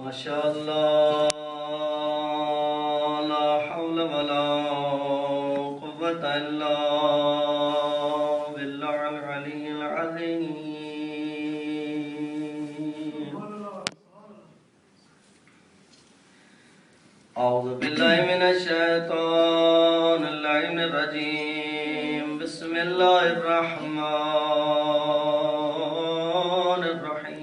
ماشاء اللہ لا حول ولا قوة الا باللہ العلی العظیم. اعوذ باللہ من الشیطان اللعین الرجیم. بسم اللہ الرحمن الرحیم.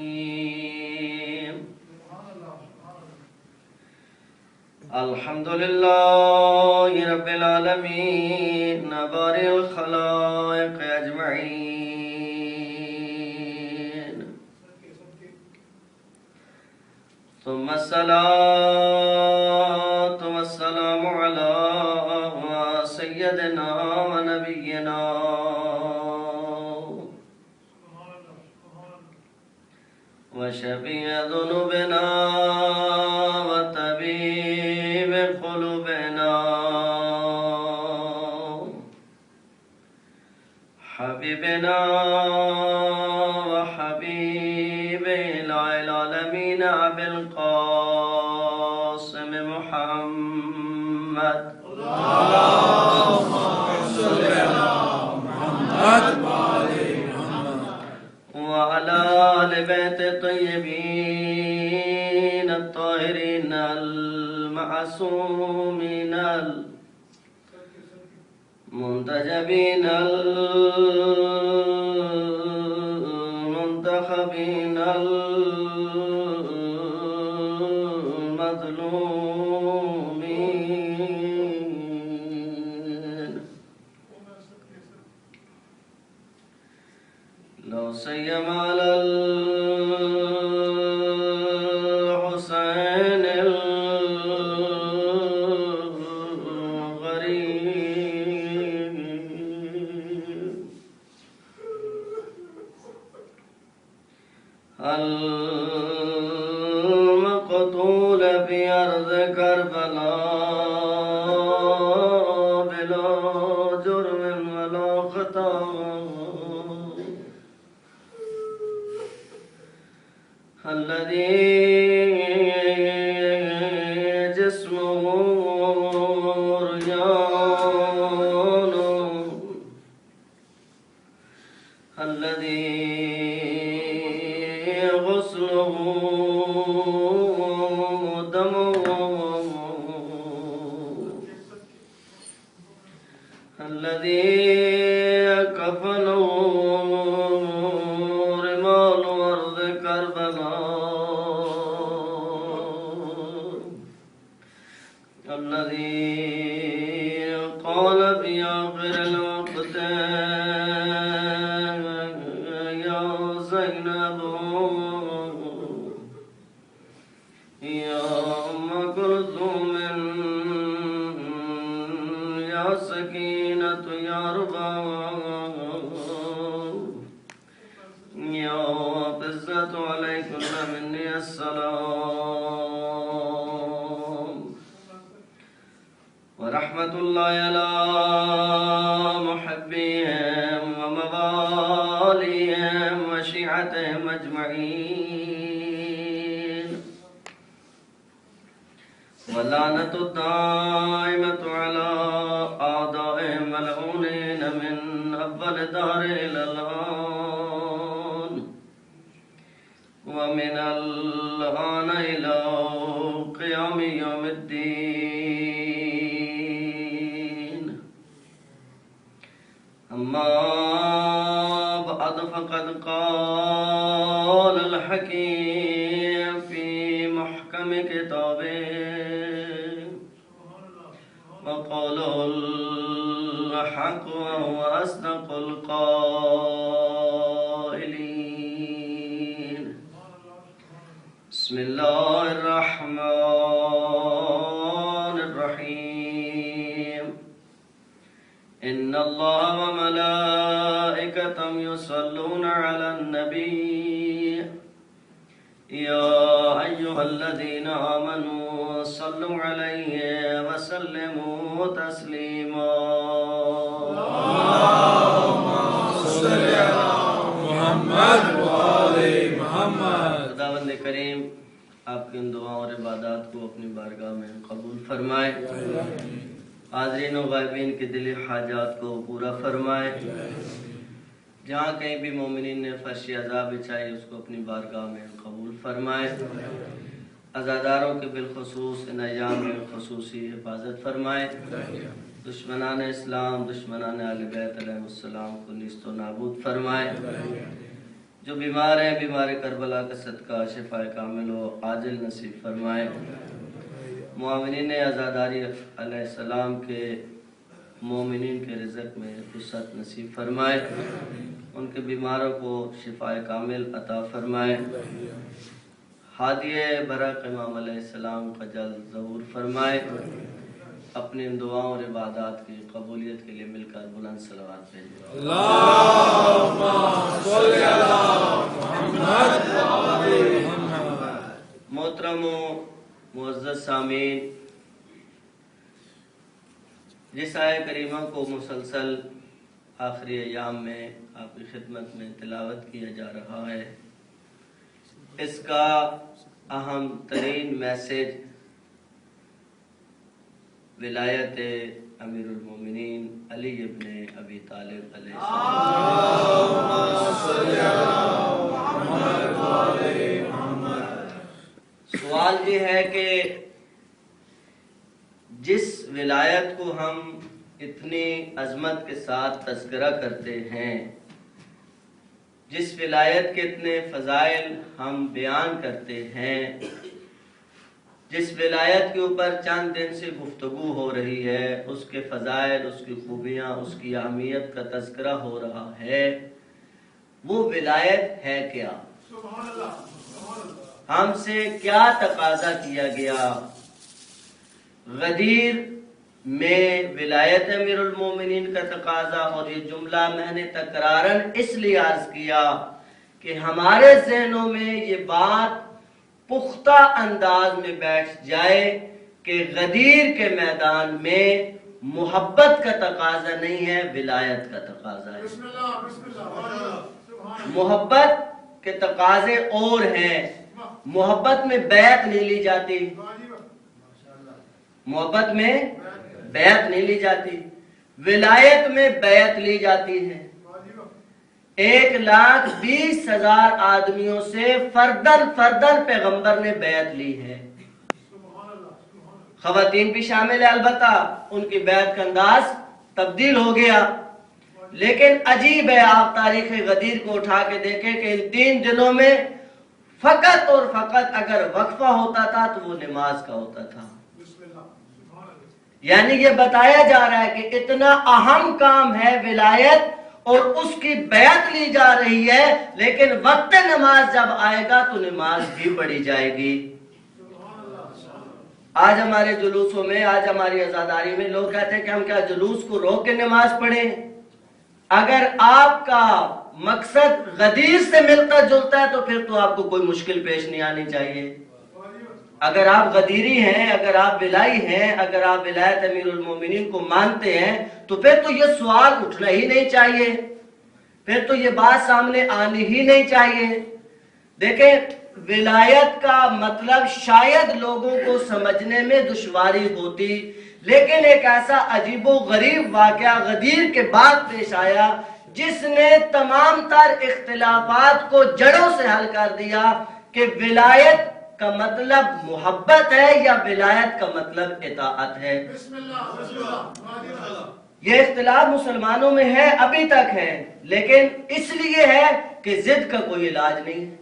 الحمد للہ رب العالمین بارئ الخلائق اجمعین. ثم الصلاة والسلام على سيدنا ونبينا وشفيع ذنوبنا وطبيب قلوبنا حبيبنا وحبيب العالمين أبي القاسم محمد. اللهم صل على محمد وعلى آل بيت الطيبين الطاهرين المعصومين المنتجبين المنتخبين المظلومين لو سيما على الحسين الغريب المقتول في أرض كربلاء بلا جرم ولا خطأ الذي جسمه ريان الذي غسله دمه الذي كفنه رمال أرض كربلاء الذي قال في آخر الوقت يا زينب يا أم كلثوم يا سكينة يا رباب يا بزة عليكن مني السلام ورحمة الله على محبهم ومواليهم وشيعتهم أجمعين واللعنة الدائمة على أعدائهم ملعونين من أول دار إلى الآن ومن الآن إلى قيام يوم الدين. أما بعد فقد قال الحكيم في محكم كتابه وقال الحق وهو أصدق القائلين. بسم الله الرحمن الرحيم. إن الله وملائكته يصلون على النبي يا أيها الذين آمنوا صلوا عليه وسلموا تسليما. اللهم صل على محمد وآل محمد. خداوند کریم آپ کی ان دعاؤں اور عبادات کو اپنی بارگاہ میں قبول فرمائے، حاضرین و غائبین کے دلی حاجات کو پورا فرمائے، جہاں کہیں بھی مومنین نے فرش عذاب بچھائی اس کو اپنی بارگاہ میں قبول فرمائے، عزاداروں کے بالخصوص ان ایام میں خصوصی حفاظت فرمائے، دشمنان اسلام دشمنان اہل بیت علیہ السلام کو نیست و نابود فرمائے، جو بیمار ہیں بیمار کربلا کا صدقہ شفا کامل و عاجل نصیب فرمائے، معاونین عزاداری علیہ السلام کے مومنین کے رزق میں وسعت نصیب فرمائے، ان کے بیماروں کو شفا کامل عطا فرمائے، ہادی برق امام علیہ السلام کا جلد ظہور فرمائے، اپنی ان دعاؤں اور عبادات کی قبولیت کے لیے مل کر بلند صلوات بھیجیں۔ اللہم صلی علی محمد و آل محمد۔ محترم و معزز سامعین، جس آیہ کریمہ کو مسلسل آخری ایام میں آپ کی خدمت میں تلاوت کیا جا رہا ہے، اس کا اہم ترین میسج ولایت امیر المومنین علی ابن ابی طالب علیہ السلام۔ سوال یہ ہے کہ جس ولایت کو ہم اتنی عظمت کے ساتھ تذکرہ کرتے ہیں، جس ولایت کے اتنے فضائل ہم بیان کرتے ہیں، جس ولایت کے اوپر چند دن سے گفتگو ہو رہی ہے، اس کے فضائل، اس کی خوبیاں، اس کی اہمیت کا تذکرہ ہو رہا ہے، وہ ولایت ہے کیا؟ ہم سے کیا تقاضا کیا گیا؟ غدیر میں ولایت امیر المومنین کا تقاضا، اور یہ جملہ میں نے تکرارن اس لیے عرض کیا کہ ہمارے ذہنوں میں یہ بات پختہ انداز میں بیٹھ جائے کہ غدیر کے میدان میں محبت کا تقاضا نہیں ہے، ولایت کا تقاضا ہے۔ محبت کے تقاضے اور ہیں۔ محبت میں بیعت نہیں لی جاتی، محبت میں بیعت نہیں لی جاتی، ولایت میں بیعت لی جاتی ہے۔ 1,20,000 آدمیوں سے فردن پیغمبر نے بیعت لی ہے۔ خواتین بھی شامل ہے، البتہ ان کی بیعت کا انداز تبدیل ہو گیا، لیکن عجیب ہے، آپ تاریخ غدیر کو اٹھا کے دیکھیں کہ ان 3 دنوں میں فقط اور فقط اگر وقفہ ہوتا تھا تو وہ نماز کا ہوتا تھا۔ یعنی یہ بتایا جا رہا ہے کہ اتنا اہم کام ہے ولایت، اور اس کی بیعت لی جا رہی ہے، لیکن وقت نماز جب آئے گا تو نماز بھی پڑھی جائے گی۔ آج ہمارے جلوسوں میں، آج ہماری عزاداری میں لوگ کہتے ہیں کہ ہم کیا جلوس کو روک کے نماز پڑھیں؟ اگر آپ کا مقصد غدیر سے ملتا جلتا ہے تو پھر تو آپ کو کوئی مشکل پیش نہیں آنی چاہیے۔ اگر آپ غدیری ہیں، اگر آپ ولائی ہیں، اگر آپ ولایت امیر المومنین کو مانتے ہیں تو پھر تو یہ سوال اٹھنا ہی نہیں چاہیے، پھر تو یہ بات سامنے آنی ہی نہیں چاہیے۔ دیکھیں، ولایت کا مطلب شاید لوگوں کو سمجھنے میں دشواری ہوتی، لیکن ایک ایسا عجیب و غریب واقعہ غدیر کے بعد پیش آیا جس نے تمام تر اختلافات کو جڑوں سے حل کر دیا کہ ولایت کا مطلب محبت ہے یا ولایت کا مطلب اطاعت ہے۔ یہ اختلاف مسلمانوں میں ہے، ابھی تک ہے، لیکن اس لیے ہے کہ ضد کا کوئی علاج نہیں ہے۔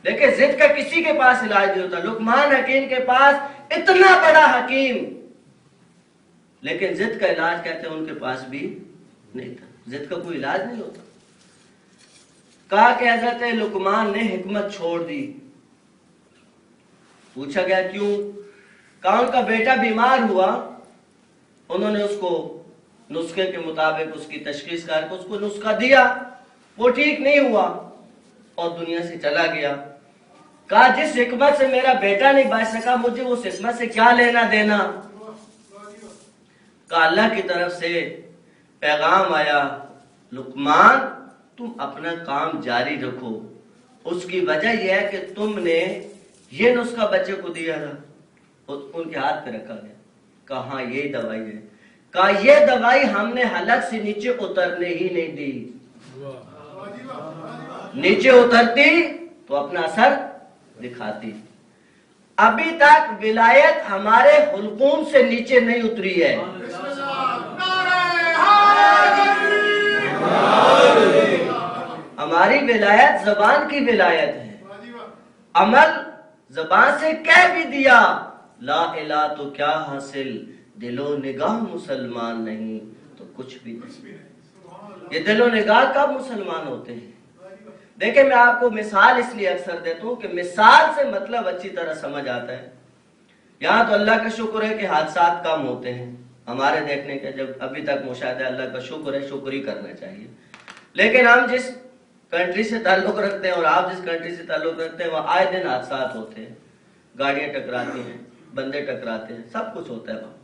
لیکن ضد کا کسی کے پاس علاج نہیں ہوتا۔ لقمان حکیم کے پاس اتنا بڑا حکیم، لیکن ضد کا علاج کہتے ہیں ان کے پاس بھی نہیں تھا۔ ضد کا کوئی علاج نہیں ہوتا۔ کہا کہ حضرت لقمان نے حکمت چھوڑ دی۔ پوچھا گیا کیوں؟ کہا ان کا بیٹا بیمار ہوا، انہوں نے اس کو نسخے کے مطابق اس کی تشخیص کر کے اس کو نسخہ دیا، وہ ٹھیک نہیں ہوا اور دنیا سے چلا گیا۔ کہا جس حکمت سے میرا بیٹا نہیں بچ سکا، مجھے اس حکمت سے کیا لینا دینا؟ کہا اللہ کی طرف سے پیغام آیا، لقمان تم اپنا کام جاری رکھو۔ اس کی وجہ یہ ہے کہ تم نے یہ نسخہ بچے کو دیا تھا، ان کے ہاتھ پہ رکھا گیا، کہا ہاں یہی دوائی ہے، کہا یہ دوائی ہم نے حلق سے نیچے اترنے ہی نہیں دی، نیچے اترتی تو اپنا اثر دکھاتی۔ ابھی تک ولایت ہمارے حلقوم سے نیچے نہیں اتری ہے، ہماری ولایت زبان کی ولایت ہے، عمل زبان سے کہہ بھی دیا لا الہ تو کیا حاصل، دل و نگاہ مسلمان نہیں تو کچھ بھی نہیں۔ یہ دل و نگاہ کب مسلمان ہوتے ہیں؟ دیکھیں میں آپ کو مثال اس لیے اکثر دیتا ہوں کہ مثال سے مطلب اچھی طرح سمجھ آتا ہے۔ یہاں تو اللہ کا شکر ہے کہ حادثات کم ہوتے ہیں ہمارے دیکھنے کے، جب ابھی تک مشاہدہ، اللہ کا شکر ہے، شکر ہی کرنا چاہیے۔ لیکن ہم جس کنٹری سے تعلق رکھتے ہیں اور آپ جس کنٹری سے تعلق رکھتے ہیں وہاں آئے دن حادثات ہوتے ہیں، گاڑیاں ٹکراتی ہیں، بندے ٹکراتے ہیں، سب کچھ ہوتا ہے وہاں۔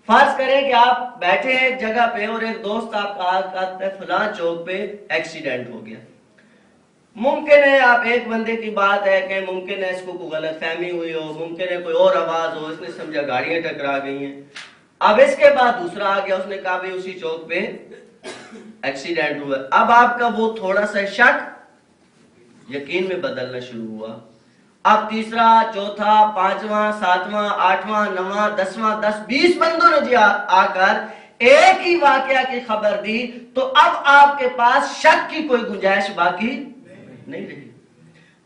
فرض کریں کہ آپ بیٹھے ہیں ایک جگہ پہ اور ایک دوست آپ کا آتا ہے فلاں چوک پہ ایکسیڈنٹ ہو گیا، ممکن ہے آپ ایک بندے کی بات ہے کہ ممکن ہے اس کو کوئی غلط فہمی ہوئی ہو، ممکن ہے کوئی اور آواز ہو، اس نے سمجھا گاڑیاں ٹکرا گئی ہیں۔ اب اس کے بعد دوسرا آ گیا، اس نے کہا بھائی اسی چوک پہ ایکسیڈنٹ ہوا۔ اب آپ کا وہ تھوڑا سا شک یقین میں بدلنا شروع ہوا۔ اب تیسرا، چوتھا، پانچواں، ساتواں، آٹھواں، نواں، 10واں، 10 20 بندوں نے جی آ کر ایک ہی واقعہ کی خبر دی تو اب آپ کے پاس شک کی کوئی گنجائش باقی نہیں رہی۔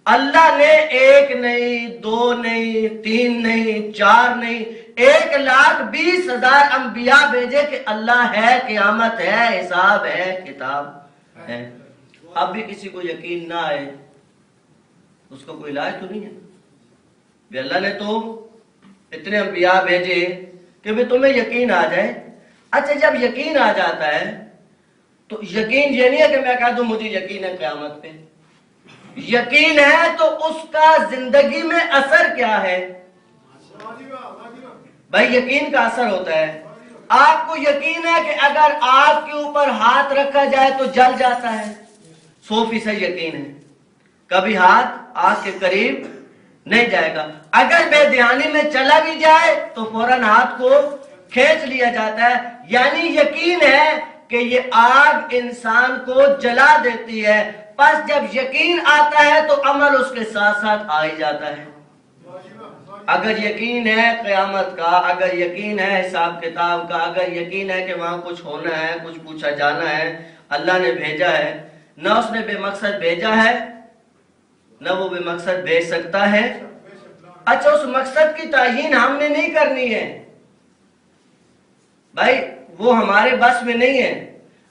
اللہ نے 1 نہیں، 2 نہیں، 3 نہیں، 4 نہیں، 1,20,000 انبیاء بھیجے کہ اللہ ہے، قیامت ہے، حساب ہے، کتاب ہے۔ اب بھی کسی کو یقین نہ آئے، اس کا کوئی علاج تو نہیں ہے بھی اللہ نے تو اتنے انبیاء بھیجے کہ بھی تمہیں یقین آ جائے۔ اچھا جب یقین آ جاتا ہے تو یقین یہ نہیں ہے کہ میں کہہ دوں مجھے یقین ہے قیامت پہ، یقین ہے تو اس کا زندگی میں اثر کیا ہے؟ بھائی یقین کا اثر ہوتا ہے، آپ کو یقین ہے کہ اگر آگ کے اوپر ہاتھ رکھا جائے تو جل جاتا ہے، 100% یقین ہے، کبھی ہاتھ آگ کے قریب نہیں جائے گا۔ اگر بے دھیانی میں چلا بھی جائے تو فوراً ہاتھ کو کھینچ لیا جاتا ہے، یعنی یقین ہے کہ یہ آگ انسان کو جلا دیتی ہے۔ پس جب یقین آتا ہے تو عمل اس کے ساتھ ساتھ آ ہی جاتا ہے۔ اگر یقین ہے قیامت کا، اگر یقین ہے حساب کتاب کا، اگر یقین ہے کہ وہاں کچھ ہونا ہے، کچھ پوچھا جانا ہے، اللہ نے بھیجا ہے، نہ اس نے بے مقصد بھیجا ہے نہ وہ بے مقصد بھیج سکتا ہے۔ اچھا اس مقصد کی تعیین ہم نے نہیں کرنی ہے بھائی، وہ ہمارے بس میں نہیں ہے۔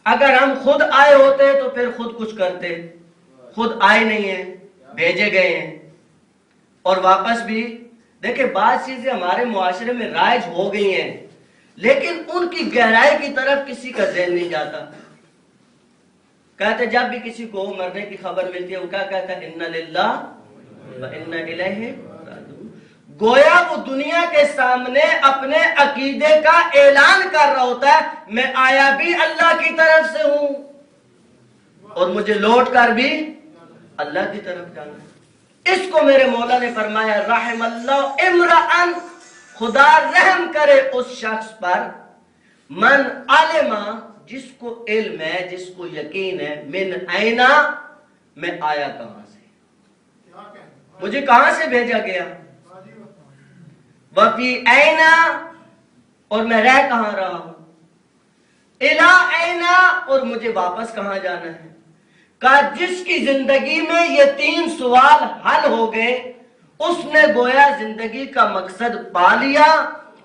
اگر ہم خود آئے ہوتے تو پھر خود کچھ کرتے، خود آئے نہیں ہیں، بھیجے گئے ہیں۔ اور واپس بھی دیکھیں بعض چیزیں ہمارے معاشرے میں رائج ہو گئی ہیں لیکن ان کی گہرائی کی طرف کسی کا ذہن نہیں جاتا۔ کہتے جب بھی کسی کو مرنے کی خبر ملتی ہے وہ کیا کہتا ہے؟ انا للہ و انا الیہ راجعون۔ گویا وہ دنیا کے سامنے اپنے عقیدے کا اعلان کر رہا ہوتا ہے میں آیا بھی اللہ کی طرف سے ہوں اور مجھے لوٹ کر بھی اللہ کی طرف جانا ہے۔ اس کو میرے مولا نے فرمایا رحم اللہ امرأن، خدا رحم کرے اس شخص پر، من علما، جس کو علم ہے، جس کو یقین ہے، من اینا، میں آیا کہاں سے، مجھے کہاں سے بھیجا گیا، وفی اینا، اور میں رہ کہاں رہا ہوں، الا اینا، اور مجھے واپس کہاں جانا ہے۔ کہا جس کی زندگی میں یہ 3 سوال حل ہو گئے اس نے گویا زندگی کا مقصد پا لیا۔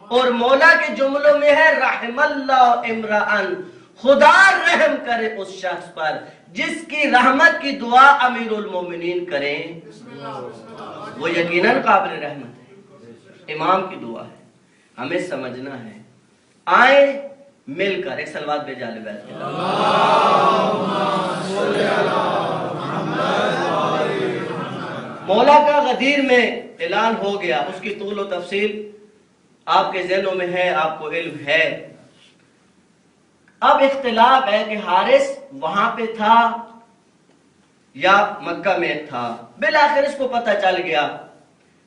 اور مولا کے جملوں میں ہے رحم اللہ امرأن، خدا رحم کرے اس شخص پر جس کی رحمت کی دعا امیر المومنین کریں، وہ یقیناً قابل رحمت ہے، امام کی دعا ہے، ہمیں سمجھنا ہے۔ آئیں مل کر ایک صلوات بے جالب بیت کے مولا کا غدیر میں اعلان ہو گیا، اس کی طول و تفصیل آپ کے ذہنوں میں ہے، آپ کو علم ہے۔ اب اختلاف ہے کہ حارث وہاں پہ تھا یا مکہ میں تھا۔ بالآخر اس کو پتہ چل گیا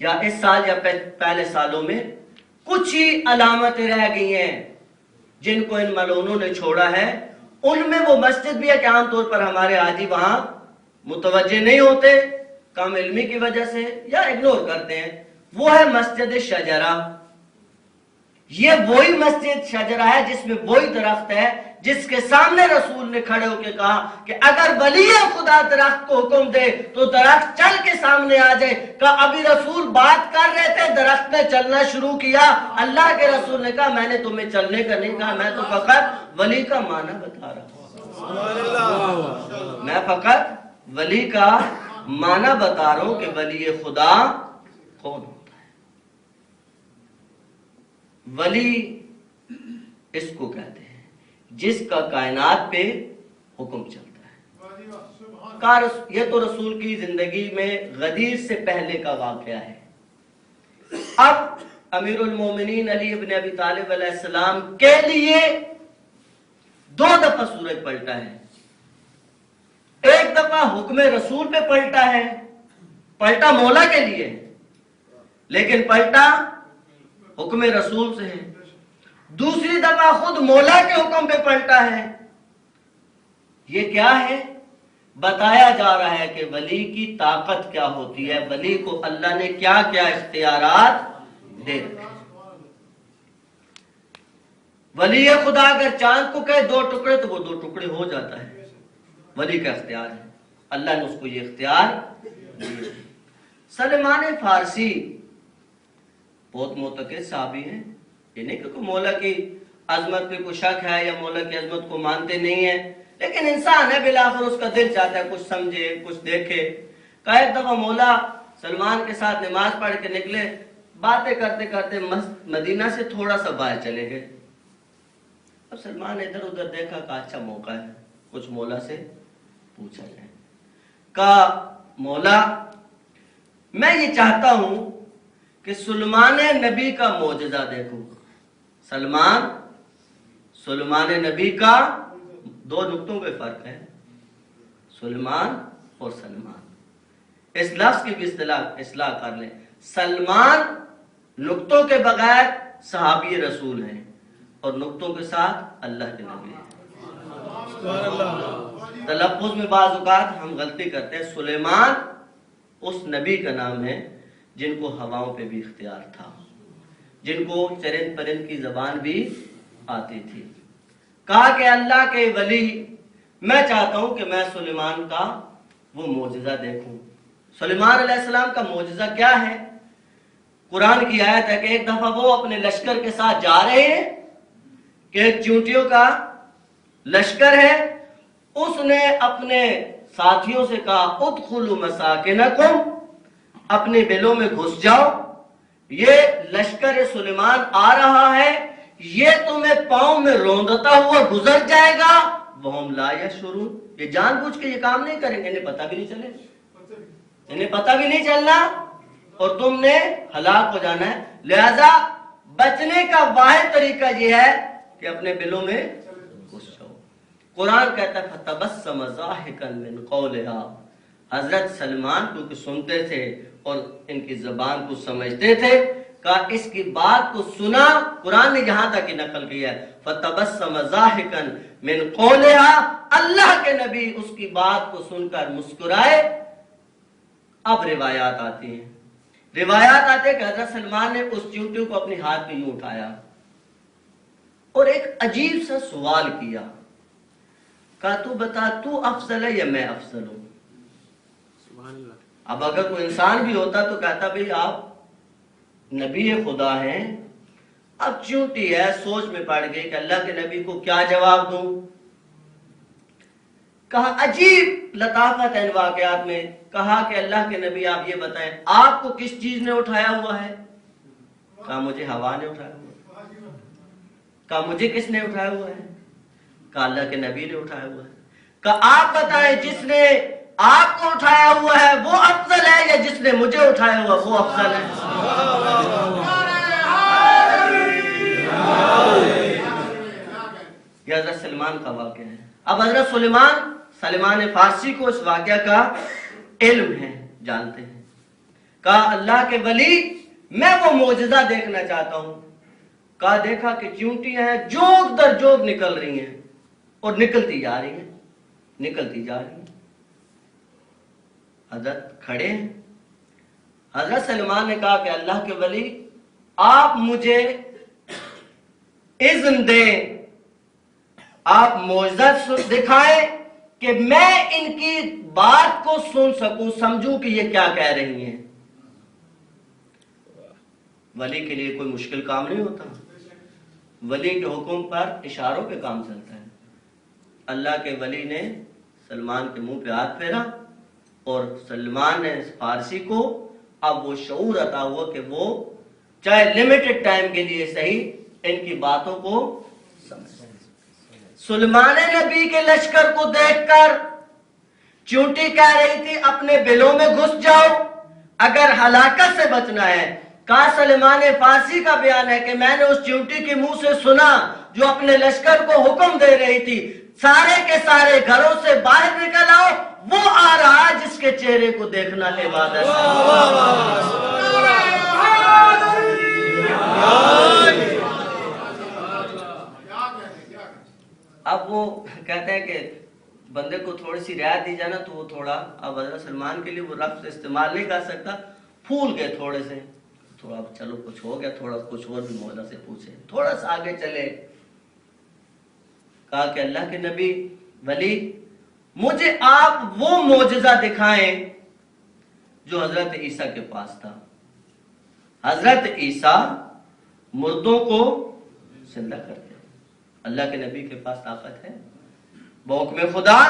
یا اس سال یا پہلے سالوں میں کچھ ہی علامتیں رہ گئی ہیں جن کو ان ملعونوں نے چھوڑا ہے. ان میں وہ مسجد بھی ہے کہ عام طور پر ہمارے حاجی وہاں متوجہ نہیں ہوتے کم علمی کی وجہ سے یا اگنور کرتے ہیں. وہ ہے مسجد شجرہ. یہ وہی مسجد شجرہ ہے جس میں وہی درخت ہے جس کے سامنے رسول نے کھڑے ہو کے کہا کہ اگر ولی خدا درخت کو حکم دے تو درخت چل کے سامنے آ جائے. کہا ابھی رسول بات کر رہے تھے, درخت نے چلنا شروع کیا. اللہ کے رسول نے کہا میں نے تمہیں چلنے کا نہیں کہا, میں تو فقط ولی کا معنی بتا رہا ہوں. میں فقط ولی کا معنی بتا رہا ہوں کہ ولی خدا کون ہوتا ہے. ولی اس کو کہتے ہیں جس کا کائنات پہ حکم چلتا ہے. یہ تو رسول کی زندگی میں غدیر سے پہلے کا واقعہ ہے. اب امیر المومنین علی ابن ابی طالب علیہ السلام کے لیے 2 دفعہ سورج پلٹا ہے. ایک دفعہ حکم رسول پہ پلٹا ہے, پلٹا مولا کے لیے, لیکن پلٹا حکم رسول سے ہے. دوسری دفعہ خود مولا کے حکم پہ پلٹا ہے. یہ کیا ہے؟ بتایا جا رہا ہے کہ ولی کی طاقت کیا ہوتی ہے, ولی کو اللہ نے کیا کیا اختیارات دے رکھے. ولی خدا اگر چاند کو کہے 2 ٹکڑے تو وہ 2 ٹکڑے ہو جاتا ہے. ولی کا اختیار ہے, اللہ نے اس کو یہ اختیار دیا. سلمان فارسی بہت معتقد صحابی ہیں. یہ نہیں کہ مولا کی عظمت پہ کوئی شک ہے یا مولا کی عظمت کو مانتے نہیں ہیں, لیکن انسان ہے, بالآخر اس کا دل چاہتا ہے کچھ سمجھے کچھ دیکھے. کہا ایک دفعہ مولا سلمان کے ساتھ نماز پڑھ کے نکلے, باتیں کرتے کرتے مدینہ سے تھوڑا سا باہر چلے گئے. اب سلمان نے ادھر ادھر دیکھا, کہا اچھا موقع ہے کچھ مولا سے پوچھا جائے. کہا مولا میں یہ چاہتا ہوں کہ سلیمان نبی کا معجزہ دیکھوں. سلیمان نبی کا 2 نقطوں پہ فرق ہے, سلیمان اور سلمان. اس لفظ کی بھی اصلاح کر لیں. سلمان نقطوں کے بغیر صحابی رسول ہیں اور نقطوں کے ساتھ اللہ کے نبی ہیں. تلفظ میں بعض اوقات ہم غلطی کرتے ہیں. سلیمان اس نبی کا نام ہے جن کو ہواؤں پہ بھی اختیار تھا, جن کو چرند پرند کی زبان بھی آتی تھی. کہا کہ اللہ کے ولی میں چاہتا ہوں کہ میں سلیمان کا وہ معجزہ دیکھوں. سلیمان علیہ السلام کا معجزہ کیا ہے؟ قرآن کی آیت ہے کہ ایک دفعہ وہ اپنے لشکر کے ساتھ جا رہے ہیں کہ ایک چونٹیوں کا لشکر ہے. اس نے اپنے ساتھیوں سے کہا ادخلوا مساکنکم, اپنے بلوں میں گھس جاؤ, یہ لشکر سلیمان آ رہا ہے, یہ تمہیں پاؤں میں روندتا ہوا گزر جائے گا. وہم لا یشعرون, یہ جان بوجھ کے یہ کام نہیں کریں گے, انہیں پتہ بھی نہیں چلے, انہیں پتہ بھی نہیں چلنا اور تم نے ہلاک ہو جانا ہے. لہذا بچنے کا واحد طریقہ یہ ہے کہ اپنے بلوں میں گھس جاؤ. قرآن کہتا ہے فتبسم ضاحکا من قولها. حضرت سلمان کیونکہ سنتے تھے اور ان کی زبان کو سمجھتے تھے, کہا اس کی بات کو سنا. قرآن نے یہاں تک ہی نقل کیا ہے فتبسم ضاحکا من قولها. اللہ کے نبی اس کی بات کو سن کر مسکرائے. اب روایات آتی ہیں, روایات آتے ہیں کہ حضرت سلمان نے اس چونٹی کو اپنے ہاتھ میں یوں اٹھایا اور ایک عجیب سا سوال کیا. کہا تو بتا تو افضل ہے یا میں افضل ہوں؟ اب اگر کوئی انسان بھی ہوتا تو کہتا بھئی آپ نبی خدا ہیں. اب چونٹی ہے, سوچ میں پڑ گئی کہ اللہ کے نبی کو کیا جواب دوں. کہا عجیب لطافت ہے ان واقعات میں. کہا کہ اللہ کے نبی آپ یہ بتائیں آپ کو کس چیز نے اٹھایا ہوا ہے؟ کہا مجھے ہوا نے اٹھایا ہوا ہے. کہا مجھے کس نے اٹھایا ہوا ہے؟ کہا اللہ کے نبی نے اٹھایا ہوا ہے. کہا آپ بتائیں جس نے آپ کو اٹھایا ہوا ہے وہ افضل ہے یا جس نے مجھے اٹھایا ہوا وہ افضل ہے؟ یہ حضرت سلمان کا واقعہ ہے. اب حضرت سلیمان فارسی کو اس واقعہ کا علم ہے, جانتے ہیں, کہا اللہ کے ولی میں وہ معجزہ دیکھنا چاہتا ہوں. کہا دیکھا کہ چیونٹیاں ہیں جوگ در جوگ نکل رہی ہیں اور نکلتی جا رہی ہیں، نکلتی جا رہی ہیں. حضرت کھڑے ہیں. حضرت سلمان نے کہا کہ اللہ کے ولی آپ مجھے اذن دیں، آپ معجزہ دکھائیں کہ میں ان کی بات کو سن سکوں، سمجھوں کہ یہ کیا کہہ رہی ہیں. ولی کے لیے کوئی مشکل کام نہیں ہوتا. ولی کے حکم پر اشاروں پہ کام چلتا ہے. اللہ کے ولی نے سلمان کے منہ پہ ہاتھ پھیرا اور سلمان نے فارسی کو اب وہ شعور عطا ہوا کہ وہ چاہے لمیٹڈ ٹائم کے لیے صحیح ان کی باتوں کو سمجھ. سلیمان نبی کے لشکر کو دیکھ کر چونٹی کہہ رہی تھی اپنے بلوں میں گھس جاؤ اگر ہلاکت سے بچنا ہے. کہا سلیمان فارسی کا بیان ہے کہ میں نے اس چونٹی کے منہ سے سنا جو اپنے لشکر کو حکم دے رہی تھی سارے کے سارے گھروں سے باہر نکل آؤ، وہ آ رہا جس کے چہرے کو دیکھنا عبادت ہے. اب وہ کہتے ہیں کہ بندے کو تھوڑی سی رعایت دی جائے نا تو وہ تھوڑا، اب حضرت سلمان کے لیے وہ لفظ استعمال نہیں کر سکتا، پھول گئے تھوڑے سے، تھوڑا چلو کچھ ہو گیا، تھوڑا کچھ اور بھی مولا سے پوچھے، تھوڑا سا آگے چلے. کہا کہ اللہ کے نبی ولی مجھے آپ وہ معجزہ دکھائیں جو حضرت عیسیٰ کے پاس تھا. حضرت عیسیٰ مردوں کو زندہ کرتے، اللہ کے نبی کے پاس طاقت ہے. بحکم خدا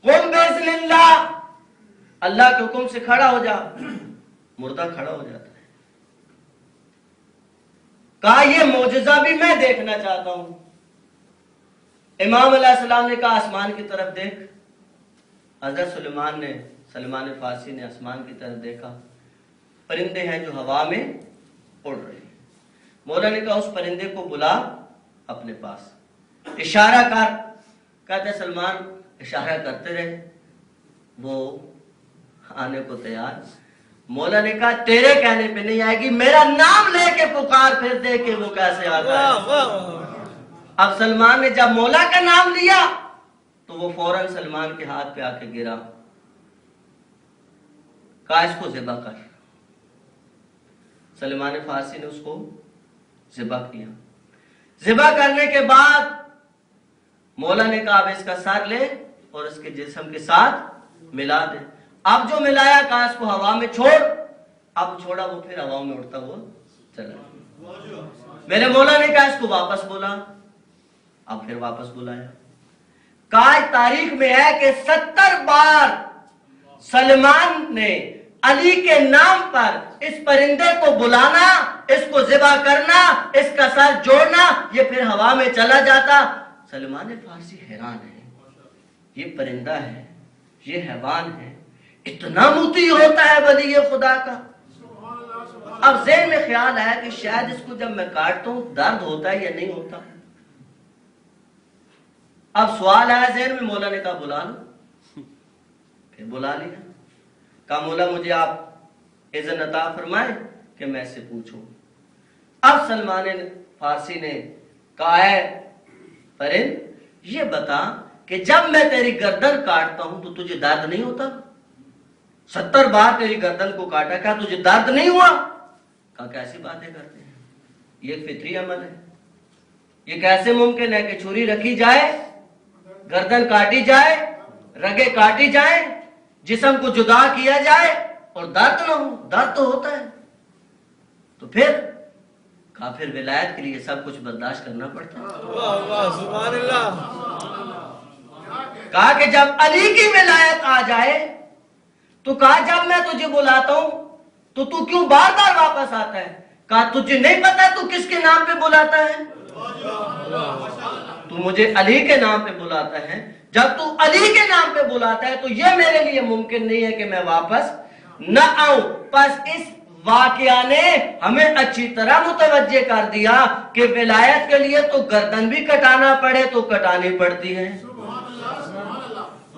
قم باذن اللہ، اللہ کے حکم سے کھڑا ہو جا، مردہ کھڑا ہو جاتا ہے. کہا یہ معجزہ بھی میں دیکھنا چاہتا ہوں. امام علیہ السلام نے کہا آسمان کی طرف دیکھ. حضرت سلیمان فارسی نے آسمان کی طرف دیکھا، پرندے ہیں جو ہوا میں اڑ رہے ہیں. مولا نے کہا اس پرندے کو بلا اپنے پاس، اشارہ کر. کہتے سلمان اشارہ کرتے رہے، وہ آنے کو تیار. مولا نے کہا تیرے کہنے پہ نہیں آئے گی، میرا نام لے کے پکار پھر دے کہ وہ کیسے آتا ہے. اب سلمان نے جب مولا کا نام لیا تو وہ فوراً سلمان کے ہاتھ پہ آ کے گرا. کہا اس کو ذبح کر. سلمان فارسی نے اس کو ذبح کیا. ذبح کرنے کے بعد مولا نے کہا اب اس کا سر لے اور اس کے جسم کے ساتھ ملا دے. اب جو ملایا کہا اس کو ہوا میں چھوڑ. اب چھوڑا وہ پھر ہوا میں اڑتا ہوا چلا. میرے مولا نے کہا اس کو واپس بولا. اب پھر واپس بلایا. کہا تاریخ میں ہے کہ 70 بار سلمان نے علی کے نام پر اس پرندے کو بلانا، اس کو ذبح کرنا، اس کا سر جوڑنا، یہ پھر ہوا میں چلا جاتا. سلمان فارسی حیران ہے، یہ پرندہ ہے، یہ حیوان ہے، اتنا موتی ہوتا ہے ولی خدا کا. اب ذہن میں خیال آیا کہ شاید اس کو جب میں کاٹتا ہوں درد ہوتا ہے یا نہیں ہوتا. اب سوال آیا ذہن میں، مولا نے کہا بلا لو. پھر بلا لیا. کہا مولا مجھے آپ اذن عطا فرمائیں کہ میں سے پوچھوں. اب سلمان فارسی نے کہا ہے پرند یہ بتا کہ جب میں تیری گردن کاٹتا ہوں تو تجھے درد نہیں ہوتا؟ 70 بار تیری گردن کو کاٹا، کیا تجھے درد نہیں ہوا؟ کہا کیسی باتیں کرتے ہیں، یہ ایک فطری عمل ہے. یہ کیسے ممکن ہے کہ چھری رکھی جائے، گردن کاٹی جائے، رگیں کاٹی جائیں، جسم کو جدا کیا جائے اور درد نہ ہو؟ درد تو ہوتا ہے. تو پھر کہا پھر ولایت کے لیے سب کچھ برداشت کرنا پڑتا ہے. سبحان اللہ. کہا کہ جب علی کی ولایت آ جائے تو کہا جب میں تجھے بلاتا ہوں تو کیوں بار بار واپس آتا ہے؟ کہا تجھے نہیں پتا تو کس کے نام پہ بلاتا ہے؟ تو مجھے علی کے نام پہ بلاتا ہے. جب تو علی کے نام پہ بلاتا ہے تو یہ میرے لیے ممکن نہیں ہے کہ میں واپس نہ آؤں. پس اس واقعہ نے ہمیں اچھی طرح متوجہ کر دیا کہ ولایت کے لیے تو گردن بھی کٹانا پڑے تو کٹانی پڑتی ہے.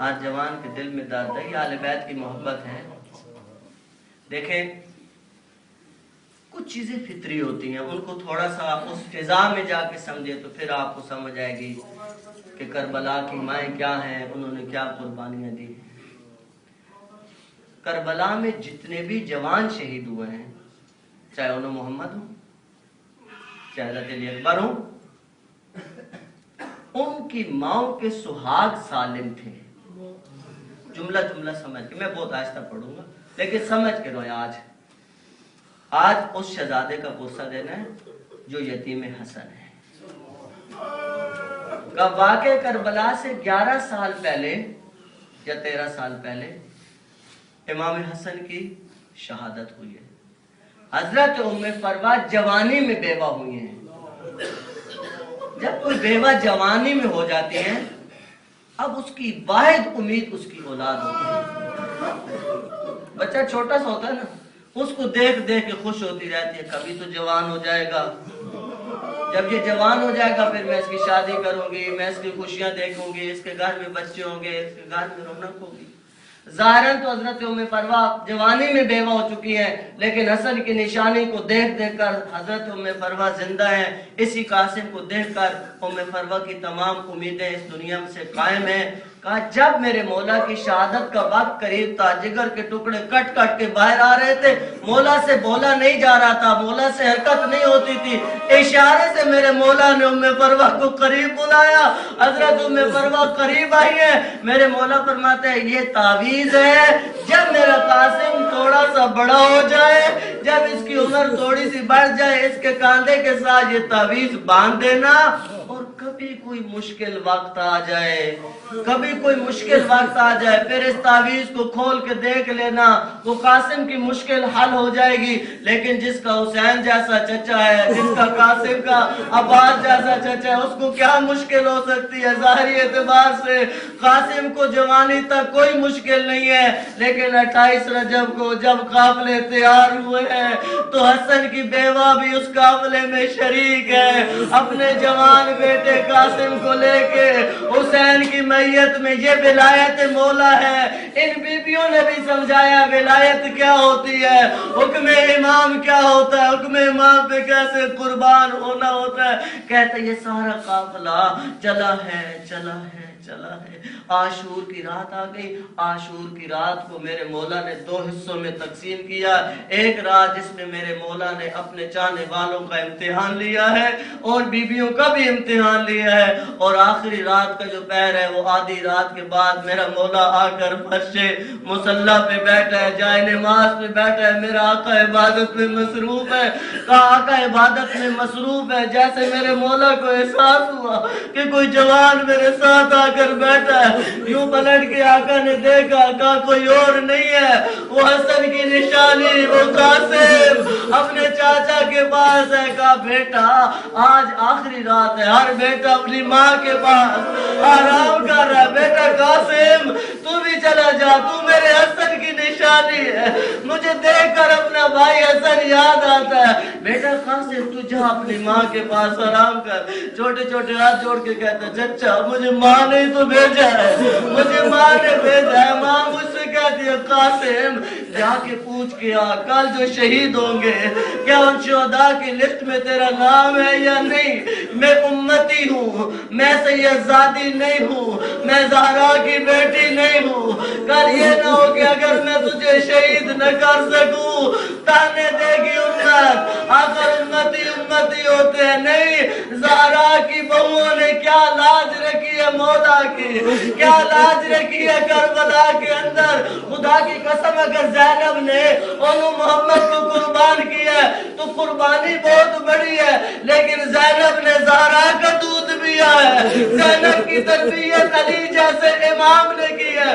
ہر جوان کے دل میں درد ہے، یہ اہل بیت کی محبت ہے۔ دیکھیں کچھ چیزیں فطری ہوتی ہیں، ان کو تھوڑا سا اس فضا میں جا کے سمجھے تو پھر آپ کو سمجھ آئے گی کہ کربلا کی مائیں کیا ہیں، انہوں نے کیا قربانیاں دی۔ کربلا میں جتنے بھی جوان شہید ہوئے ہیں، چاہے انہوں محمد ہوں، چاہے حضرت علی اکبر ہوں، ان کی ماؤں کے سہاگ سالم تھے۔ جملہ جملہ سمجھ کے، میں بہت آہستہ پڑھوں گا لیکن سمجھ کے روئے۔ آج اس شہزادے کا غصہ دینا ہے جو یتیم حسن ہے۔ کا واقع کربلا سے 11 سال پہلے یا 13 سال پہلے امام حسن کی شہادت ہوئی ہے۔ حضرت ام فروا جوانی میں بیوہ ہوئی ہیں۔ جب کوئی بیوہ جوانی میں ہو جاتی ہے، اب اس کی واحد امید اس کی اولاد ہوتی ہے۔ بچہ چھوٹا سا ہوتا ہے نا، اس کو دیکھ دیکھ کے خوش ہوتی رہتی ہے، کبھی تو جوان ہو جائے گا، جب یہ جوان ہو جائے گا پھر میں اس کی شادی کروں گی، میں اس کی خوشیاں دیکھوں گی، اس کے گھر میں بچے ہوں گے، اس کے گھر میں رونق ہوگی۔ ظاہراً تو حضرت ام فروا جوانی میں بیوہ ہو چکی ہے، لیکن حسن کی نشانی کو دیکھ دیکھ کر حضرت ام فروا زندہ ہیں۔ اسی قاسم کو دیکھ کر ام فروا کی تمام امیدیں اس دنیا میں سے قائم ہیں۔ کہا جب میرے مولا کی شہادت کا وقت قریب تھا، جگر کے ٹکڑے کٹ کٹ کے باہر آ رہے تھے، مولا سے بولا نہیں جا رہا تھا، مولا سے حرکت نہیں ہوتی تھی، اشارے سے میرے مولا نے ام فروا کو قریب بلایا۔ حضرت ام فروا قریب آئی ہے، میرے مولا فرماتے ہیں یہ تعویذ ہے، جب میرا قاسم تھوڑا سا بڑا ہو جائے، جب اس کی عمر تھوڑی سی بڑھ جائے، اس کے کاندھے کے ساتھ یہ تعویذ باندھ دینا، اور کبھی کوئی مشکل وقت آ جائے، کبھی کوئی مشکل وقت آ جائے، پھر اس تعویذ کو کھول کے دیکھ لینا، وہ قاسم کی مشکل حل ہو جائے گی۔ لیکن جس کا حسین جیسا چچا ہے، جس کا قاسم کا عباس جیسا چچا ہے، اس کو کیا مشکل ہو سکتی ہے؟ ظاہری اعتبار سے قاسم کو جوانی تک کوئی مشکل نہیں ہے، لیکن 28 رجب کو جب قافلے تیار ہوئے ہیں تو حسن کی بیوہ بھی اس قافلے میں شریک ہے، اپنے جوان بیٹے قاسم کو لے کے حسین کی میت میں۔ یہ ولایت مولا ہے۔ ان بیبیوں نے بھی سمجھایا ولایت کیا ہوتی ہے، حکم امام کیا ہوتا ہے، حکم امام پہ کیسے قربان ہونا ہوتا ہے۔ کہتے یہ سارا قافلہ چلا ہے چلا ہے چلا ہے، عاشور کی رات آ گئی۔ عاشور کی رات کو میرے مولا نے 2 حصوں میں تقسیم کیا، ایک رات جس میں میرے مولا نے اپنے چاہنے والوں کا امتحان لیا ہے اور بیویوں کا بھی امتحان لیا ہے، اور آخری رات کا جو پہر ہے وہ آدھی رات کے بعد میرا مولا آ کر فرش مصلی پہ بیٹھا ہے، جائے نماز پہ بیٹھا ہے، میرا آقا عبادت میں مصروف ہے۔ کہا آقا عبادت میں مصروف ہے، جیسے میرے مولا کو احساس ہوا کہ کوئی جوان میرے ساتھ آ کر بیٹھا ہے، یوں پلٹ کے آقا نے دیکھا، کہا کوئی اور نہیں ہے، وہ حسن کی نشانی، وہ قاسم اپنے چاچا کے پاس ہے۔ کہا بیٹا آج آخری رات ہے، ہر بیٹا اپنی ماں کے پاس آرام کر رہا ہے، بیٹا قاسم تو بھی چلا جا، تو میرے حسن کی نشانی ہے، مجھے دیکھ کر اپنا بھائی حسن یاد آتا ہے۔ بیٹا قاسم تو جا اپنی ماں کے پاس آرام کر۔ چھوٹے چھوٹے ہاتھ جوڑ کے کہتا چچا مجھے ماں نے تو بھیجا ہے، مجھے ماں نے بھیجا ہے۔ ماں مجھ سے کہتی ہے قاسم جا کے پوچھ کے آ، کل جو شہید ہوں گے کیا ان شہداء کی لسٹ میں تیرا نام ہے یا نہیں؟ میں امتی ہوں، میں سید زادی نہیں ہوں، میں زہرا کی بیٹی نہیں ہوں، کل یہ نہ ہو کہ اگر میں تجھے شہید نہ کر سکوں تانے دے گی امت، اگر امتی امتی ہوتے ہیں۔ نہیں، زہرا کی بہوؤں نے کیا لاج رکھی ہے مولا کی، کیا لاج رکھی ہے کربلا کے اندر۔ خدا کی قسم اگر زینب نے انہوں محمد کو قربان کیا ہے تو قربانی بہت بڑی ہے، لیکن زینب نے زہرا کا دودھ پیا ہے، زینب کی تربیت علی جیسے امام نے کی ہے۔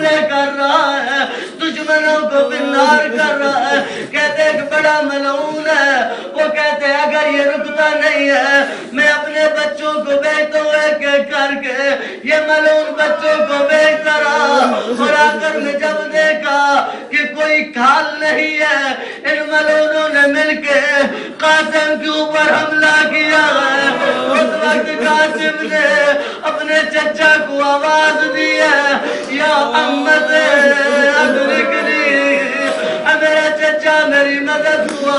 حملے کر رہا ہے, دشمنوں کو بنار کر رہا ہے. کہتے ایک بڑا ملعون ہے, وہ کہتے ہیں اگر یہ رکتا نہیں ہے میں اپنے بچوں کو بیچتا ہوں ایک ایک کر کے. یہ ملعون بچوں کو بیچتا رہا اور آخر میں جب دیکھا کہ کوئی کھال نہیں ہے, ان ملعونوں نے مل کے قاسم کے اوپر حملہ کیا ہے. اس وقت قاسم نے اپنے چچا کو آواز دی ہے, یا احمد ادرکنی, میرا چچا میری مدد ہوا.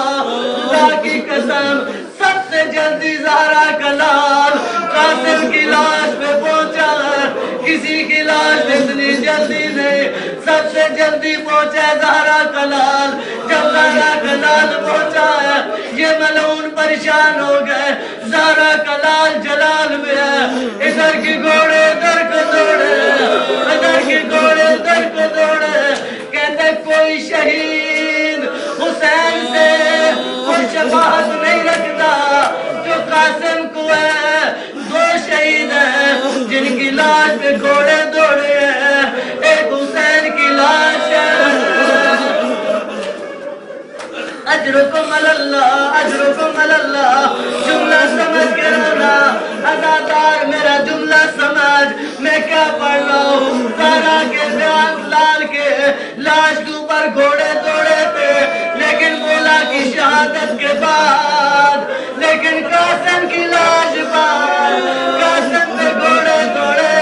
خدا کی قسم سب سے جلدی زہرا کا لال قاسم کی لاش پہ پہنچا ہے. کسی کی لاش اتنی جلدی نہیں, سب سے جلدی پہنچا زہرا کا لال. جب زہرا کا لال پہنچا ہے یہ ملعون پریشان ہو گئے. زہرا کا لال جلال میں ہے, ادھر کی گھوڑے ادھر کو دوڑے, ادھر کی گھوڑے ادھر کو دوڑے. کہتے کوئی شہید حسین سے وہ شفاعت نہیں رکھتا جو قاسم کو ہے. دو شہید ہیں جن کی لاش پہ گھوڑے دوڑے ہیں, ایک حسین کی لاش ہے. اجرکم اللہ, اجرکم اللہ. جملہ سمجھ کے رونا ادادار, میرا جملہ سمجھ میں کیا پڑھ رہا ہوں. زہرا کے لال کے لاش کے اوپر گھوڑے دوڑے تھے, لیکن مولا کی شہادت کے بعد, لیکن قاسم کی لاش پر قاسم پہ گھوڑے دوڑے,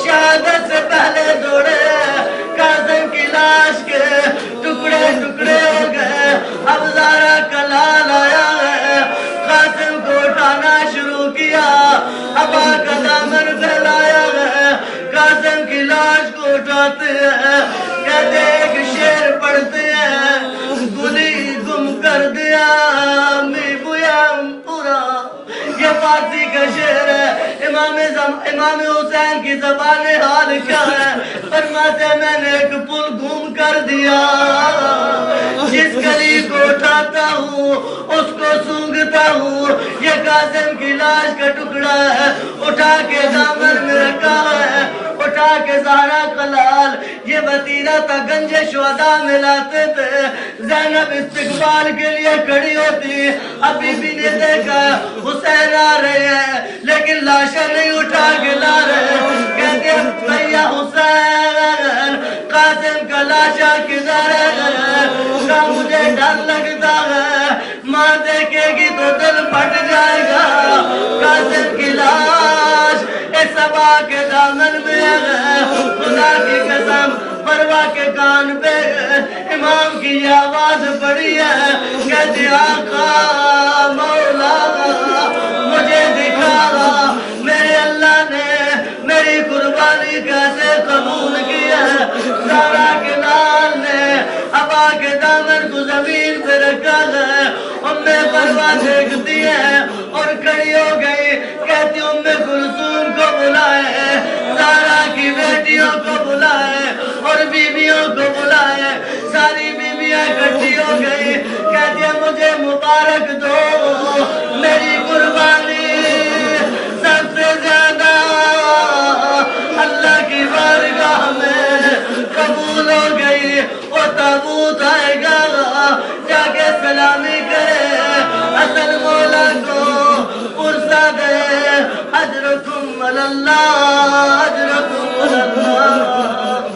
شہادت سے پہلے دوڑے. قاسم کی لاش کے ٹکڑے ٹکڑے ہو گئے. اب زہرا کا لال آیا ہے, قاسم کو اٹھانا شروع کیا. ابا کا دامن پھیلایا ہے, قاسم کی لاش کو اٹھاتے ہیں. کہتے ایک شعر پڑھتے ہیں, گلی گم کر دیا می بویا پورا. یہ فارسی کا شعر ہے. امام حسین کی زبان حال کیا ہے, فرماتے میں نے ایک پل گم کر دیا. جس گلی کو اٹھاتا ہوں اس کو سونگتا ہوں. یہ قاسم کی لاش کا ٹکڑا ہے, اٹھا کے دامن میں رکھا ہے, اٹھا کے زہرا کا لال. یہ وتیرہ تھا گنج شہداء میں لاتے تھے. زینب استقبال کے لیے کھڑی ہوتی, ابھی بھی نے دیکھا حسین آ رہے ہیں لیکن لاشا نہیں اٹھا کے لا رہے. کہتے بھیا حسین قاسم کا لاشا کدھر ہے, مجھے ڈر لگتا ہے ماں دیکھے گی تو دل پھٹ جائے گا. قاسم کی لاش اس سبا کے دامن میں ہے. خدا کی قسم مروا کے کان پہ امام کی آواز پڑی ہے, کہتے آقا مولا مجھے دکھا میرے اللہ نے میری قربانی کیسے قبول کی ہے. زہرا کے لال نے ابا کے دامن کو زمین پہ رکھا ہے. مروا دیکھتی ہے اور کھڑی ہو گئی. کہتی کلثوم کو بلائے, زہرا کی بیٹیوں کو بلائے اور بیویوں کو بلائے. ساری بیویاں اکٹھی ہو گئی. کہتی ہے مجھے مبارک دو, میری قربانی سب سے زیادہ اللہ کی بارگاہ میں قبول ہو گئی. وہ تابوت آئے گا, جا کے سلامی کرے, اصل مولا کو پرسا دے. اجرکم اللہ, اجرکم اللہ.